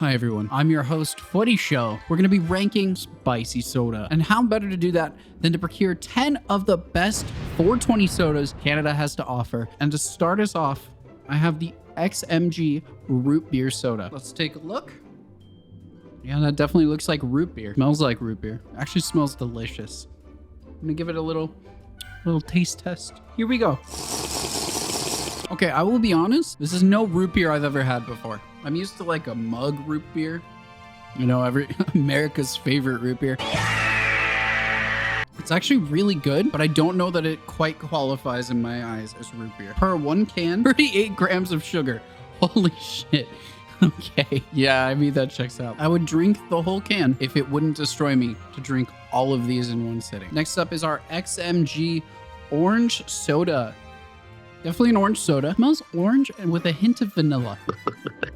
Hi everyone, I'm your host, FweddyShow. We're going to be ranking spicy soda. And how better to do that than to procure 10 of the best 420 sodas Canada has to offer. And to start us off, I have the XMG root beer soda. Let's take a look. Yeah, that definitely looks like root beer. Smells like root beer. Actually smells delicious. I'm going to give it a little taste test. Here we go. Okay, I will be honest, this is no root beer I've ever had before. I'm used to like a mug root beer. You know, America's favorite root beer. It's actually really good, but I don't know that it quite qualifies in my eyes as root beer. Per one can, 38 grams of sugar. Holy shit. Okay, yeah, I mean, that checks out. I would drink the whole can if it wouldn't destroy me to drink all of these in one sitting. Next up is our XMG orange soda. Definitely an orange soda. Smells orange and with a hint of vanilla.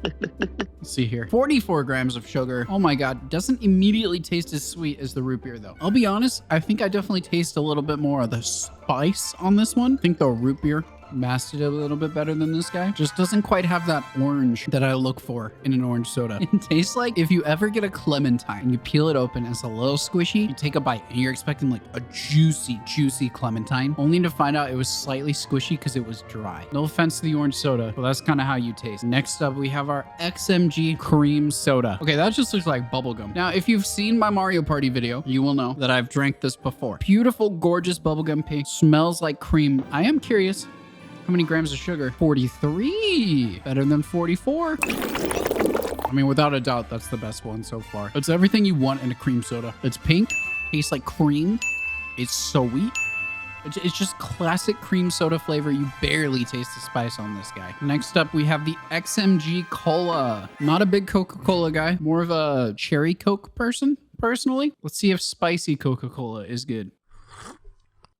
Let's see here. 44 grams of sugar. Oh my God. Doesn't immediately taste as sweet as the root beer though. I'll be honest. I think I definitely taste a little bit more of the spice on this one. I think the root beer masked it a little bit better than this guy. Just doesn't quite have that orange that I look for in an orange soda. It tastes like if you ever get a clementine and you peel it open, it's a little squishy. You take a bite and you're expecting like a juicy clementine, only to find out it was slightly squishy because it was dry. No offense to the orange soda, but that's kind of how you taste. Next up, we have our XMG cream soda. Okay, that just looks like bubblegum. Now, if you've seen my Mario Party video, you will know that I've drank this before. Beautiful, gorgeous bubblegum pink. Smells like cream. I am curious. How many grams of sugar? 43. Better than 44. I mean, without a doubt, that's the best one so far. It's everything you want in a cream soda. It's pink, tastes like cream. It's sweet. It's just classic cream soda flavor. You barely taste the spice on this guy. Next up, we have the XMG Cola. Not a big Coca-Cola guy. More of a cherry Coke person, personally. Let's see if spicy Coca-Cola is good.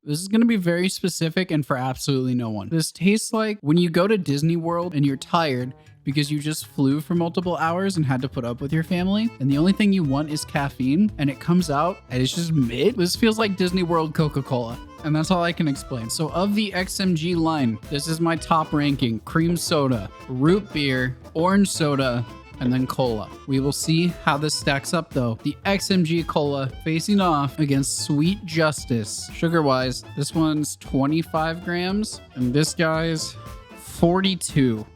This is going to be very specific and for absolutely no one. This tastes like when you go to Disney World and you're tired because you just flew for multiple hours and had to put up with your family, and the only thing you want is caffeine, and it comes out and it's just mid. This feels like Disney World Coca-Cola. And that's all I can explain. So of the XMG line, this is my top ranking: cream soda, root beer, orange soda, and then cola. We will see how this stacks up though. The XMG Cola facing off against Sweet Justice. Sugar-wise, this one's 25 grams, and this guy's 42.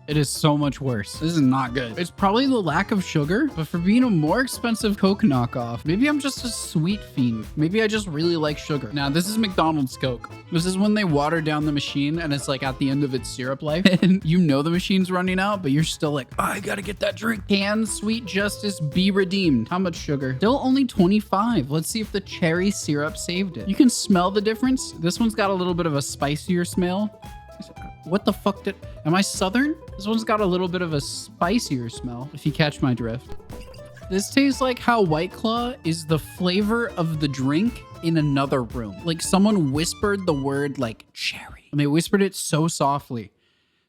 It is so much worse. This is not good. It's probably the lack of sugar, but for being a more expensive Coke knockoff, maybe I'm just a sweet fiend. Maybe I just really like sugar. Now, this is McDonald's Coke. This is when they water down the machine and it's like at the end of its syrup life and you know the machine's running out, but you're still like, oh, I gotta get that drink. Can Sweet Justice be redeemed? How much sugar? Still only 25. Let's see if the cherry syrup saved it. You can smell the difference. This one's got a little bit of a spicier smell. What the fuck am I Southern? This one's got a little bit of a spicier smell, if you catch my drift. This tastes like how White Claw is the flavor of the drink in another room. Like someone whispered the word like cherry, and they whispered it so softly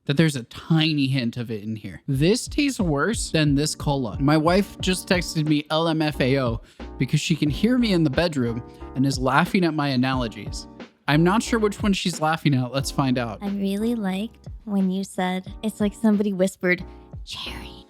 that there's a tiny hint of it in here. This tastes worse than this cola. My wife just texted me LMFAO because she can hear me in the bedroom and is laughing at my analogies. I'm not sure which one she's laughing at. Let's find out. I really liked when you said it's like somebody whispered cherry.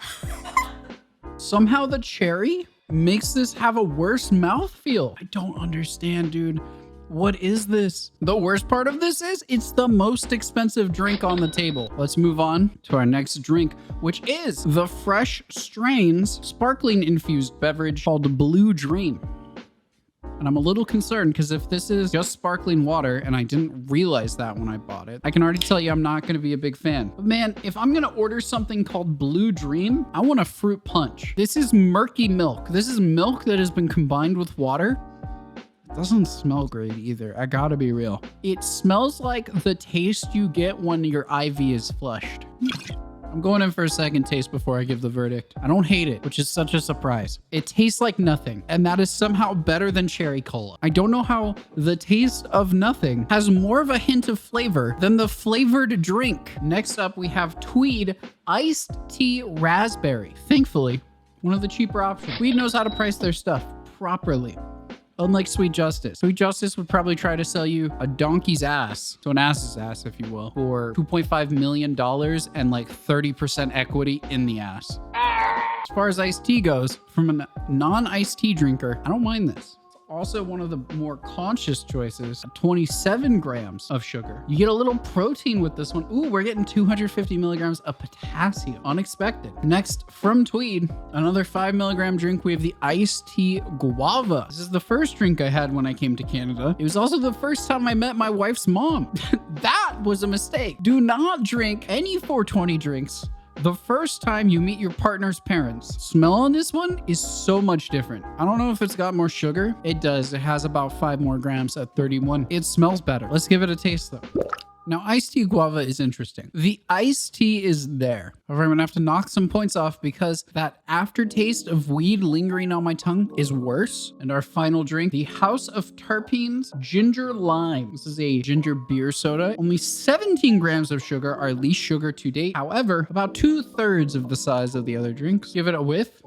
Somehow the cherry makes this have a worse mouthfeel. I don't understand, dude. What is this? The worst part of this is it's the most expensive drink on the table. Let's move on to our next drink, which is the Fresh Strains sparkling infused beverage called Blue Dream. And I'm a little concerned because if this is just sparkling water and I didn't realize that when I bought it, I can already tell you I'm not going to be a big fan. But man, if I'm going to order something called Blue Dream, I want a fruit punch. This is murky milk. This is milk that has been combined with water. It doesn't smell great either. I gotta be real. It smells like the taste you get when your IV is flushed. I'm going in for a second taste before I give the verdict. I don't hate it, which is such a surprise. It tastes like nothing, and that is somehow better than cherry cola. I don't know how the taste of nothing has more of a hint of flavor than the flavored drink. Next up, we have Tweed Iced Tea Raspberry. Thankfully, one of the cheaper options. Tweed knows how to price their stuff properly. Unlike Sweet Justice. Sweet Justice would probably try to sell you a donkey's ass, so an ass's ass, if you will, for $2.5 million and like 30% equity in the ass. As far as iced tea goes, from a non-iced tea drinker, I don't mind this. Also one of the more conscious choices, 27 grams of sugar. You get a little protein with this one. Ooh, we're getting 250 milligrams of potassium. Unexpected. Next, from Tweed, another 5 milligram drink. We have the iced tea guava. This is the first drink I had when I came to Canada. It was also the first time I met my wife's mom. That was a mistake. Do not drink any 420 drinks the first time you meet your partner's parents. Smell on this one is so much different. I don't know if it's got more sugar. It does. It has about 5 more grams at 31. It smells better. Let's give it a taste though. Now, iced tea guava is interesting. The iced tea is there. However, I'm gonna have to knock some points off because that aftertaste of weed lingering on my tongue is worse. And our final drink, the House of Terpenes Ginger Lime. This is a ginger beer soda. Only 17 grams of sugar, our least sugar to date. However, about 2/3 of the size of the other drinks. Give it a whiff.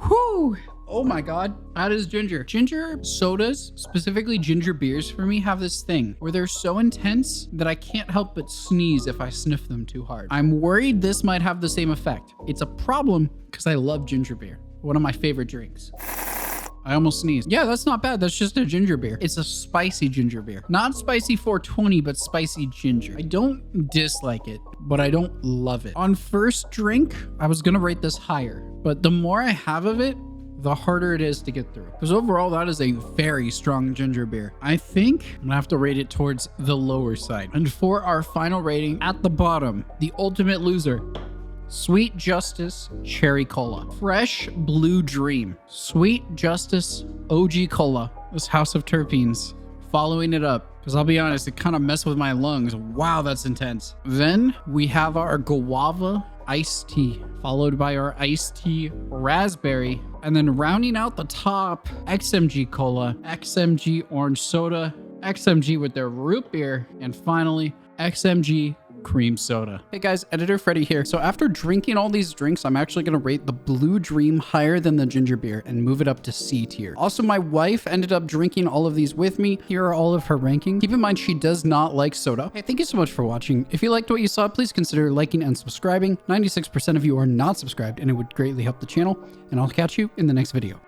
Whew. Oh my God, that is ginger. Ginger sodas, specifically ginger beers for me, have this thing where they're so intense that I can't help but sneeze if I sniff them too hard. I'm worried this might have the same effect. It's a problem because I love ginger beer. One of my favorite drinks. I almost sneezed. Yeah, that's not bad. That's just a ginger beer. It's a spicy ginger beer. Not spicy 420, but spicy ginger. I don't dislike it, but I don't love it. On first drink, I was gonna rate this higher, but the more I have of it, the harder it is to get through. Because overall, that is a very strong ginger beer. I think I'm gonna have to rate it towards the lower side. And for our final rating, at the bottom, the ultimate loser, Sweet Justice Cherry Cola. Fresh Blue Dream. Sweet Justice OG Cola. This House of Terpenes. Following it up. Because I'll be honest, it kind of messed with my lungs. Wow, that's intense. Then we have our guava iced tea, followed by our iced tea raspberry, and then rounding out the top, XMG Cola, XMG Orange Soda, XMG with their root beer, and finally, XMG cream soda. Hey guys, Editor Freddy here. So after drinking all these drinks, I'm actually gonna rate the Blue Dream higher than the ginger beer and move it up to C tier. Also, my wife ended up drinking all of these with me. Here are all of her rankings. Keep in mind, she does not like soda. Hey, thank you so much for watching. If you liked what you saw, please consider liking and subscribing. 96% of you are not subscribed, and it would greatly help the channel. And I'll catch you in the next video.